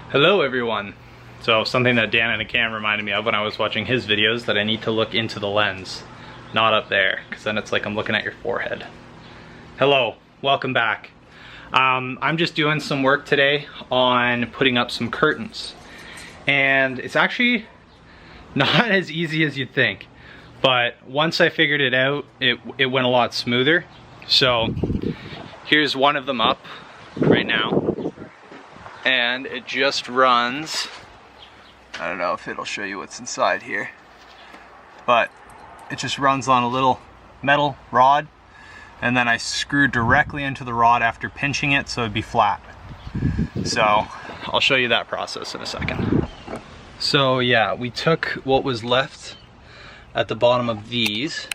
Hello everyone. So something that Dan and the cam reminded me of when I was watching his videos, that I need to look into the lens, not up there, because then it's like I'm looking at your forehead. Hello, welcome back. I'm just doing some work today on putting up some curtains. And it's actually not as easy as you'd think. But once I figured it out, it went a lot smoother. So here's one of them up right now. And it just runs, I don't know if it'll show you what's inside here, but it just runs on a little metal rod, and then I screw directly into the rod after pinching it so it'd be flat. So I'll show you that process in a second. So yeah, we took what was left at the bottom of these,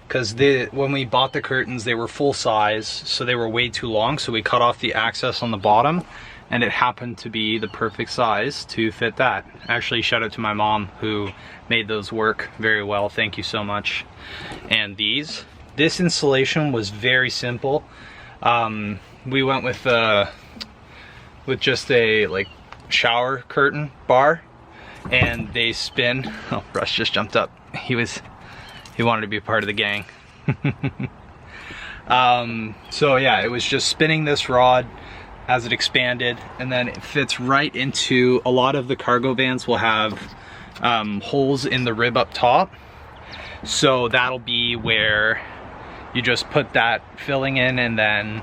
because when we bought the curtains they were full size, so they were way too long, so we cut off the access on the bottom, and it happened to be the perfect size to fit that. Actually, shout out to my mom who made those work very well. Thank you so much. And this installation was very simple. We went with just a like shower curtain bar, and they spin. Oh, Rush just jumped up. He wanted to be a part of the gang. So yeah, it was just spinning this rod as it expanded, and then it fits right into, a lot of the cargo vans will have holes in the rib up top, so that'll be where you just put that filling in, and then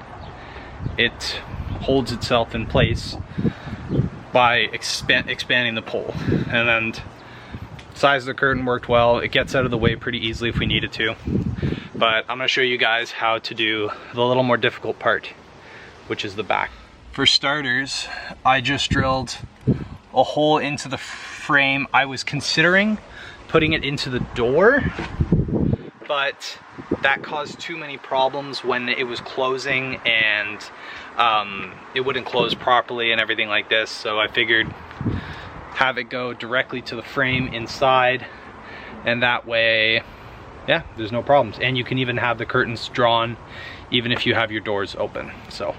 it holds itself in place by expanding the pole. And then size of the curtain worked well. It gets out of the way pretty easily if we needed to, but I'm going to show you guys how to do the little more difficult part, which is the back. For starters, I just drilled a hole into the frame. I was considering putting it into the door, but that caused too many problems when it was closing, and it wouldn't close properly and everything like this. So I figured have it go directly to the frame inside, and that way, yeah, there's no problems. And you can even have the curtains drawn even if you have your doors open. So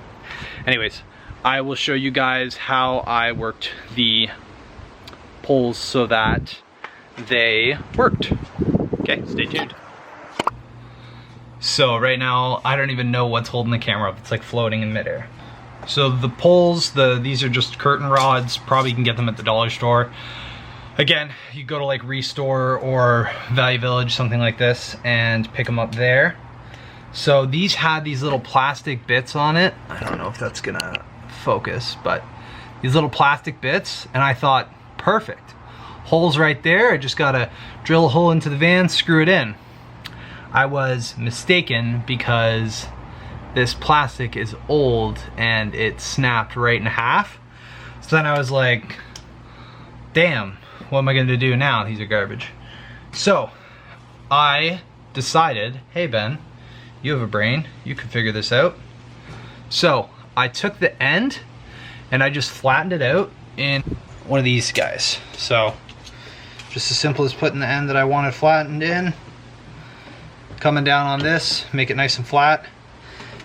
anyways, I will show you guys how I worked the poles so that they worked. Okay, stay tuned. So right now, I don't even know what's holding the camera up. It's like floating in midair. So the poles, these are just curtain rods. Probably you can get them at the dollar store. Again, you go to like Restore or Value Village, something like this, and pick them up there. So these had these little plastic bits on it. I don't know if that's gonna focus, but these little plastic bits, and I thought, perfect. Holes right there, I just gotta drill a hole into the van, screw it in. I was mistaken, because this plastic is old and it snapped right in half. So then I was like, damn, what am I gonna do now? These are garbage. So I decided, hey Ben, you have a brain, you can figure this out. So I took the end and I just flattened it out in one of these guys. So just as simple as putting the end that I wanted flattened in, coming down on this, make it nice and flat,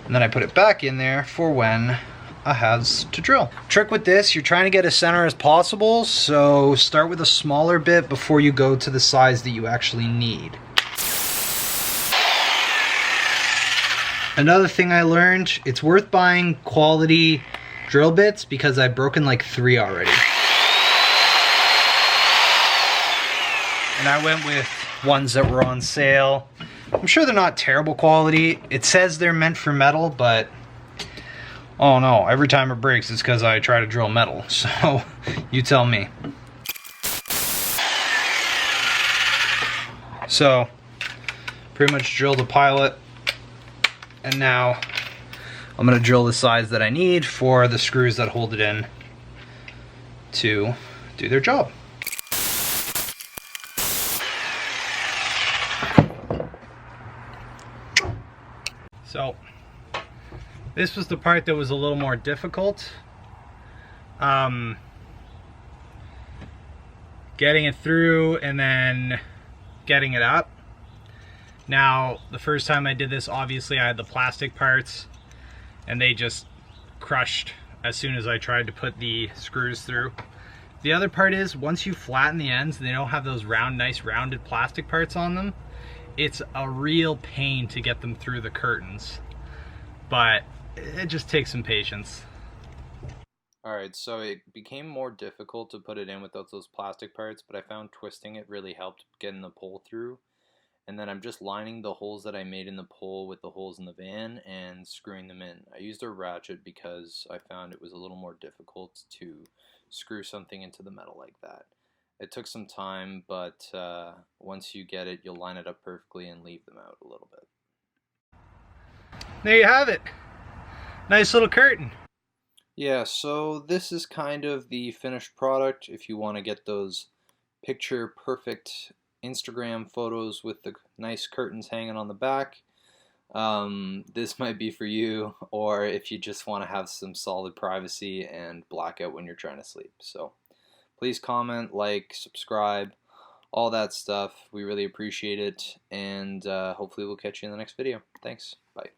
and then I put it back in there for when I has to drill. Trick with this, you're trying to get as center as possible, so start with a smaller bit before you go to the size that you actually need. Another thing I learned, it's worth buying quality drill bits, because I've broken like 3 already. And I went with ones that were on sale. I'm sure they're not terrible quality. It says they're meant for metal, but oh no, every time it breaks it's because I try to drill metal. So you tell me. So pretty much drilled a pilot. And now I'm gonna drill the size that I need for the screws that hold it in to do their job. So this was the part that was a little more difficult. Getting it through and then getting it up. Now, the first time I did this, obviously I had the plastic parts and they just crushed as soon as I tried to put the screws through. The other part is, once you flatten the ends, they don't have those nice rounded plastic parts on them. It's a real pain to get them through the curtains, but it just takes some patience. Alright, so it became more difficult to put it in without those plastic parts, but I found twisting it really helped getting the pole through. And then I'm just lining the holes that I made in the pole with the holes in the van and screwing them in. I used a ratchet because I found it was a little more difficult to screw something into the metal like that. It took some time, but once you get it, you'll line it up perfectly and leave them out a little bit. There you have it. Nice little curtain. Yeah, so this is kind of the finished product. If you want to get those picture perfect Instagram photos with the nice curtains hanging on the back, this might be for you, or if you just want to have some solid privacy and blackout when you're trying to sleep. So please comment, like, subscribe, all that stuff. We really appreciate it, and hopefully we'll catch you in the next video. Thanks. Bye.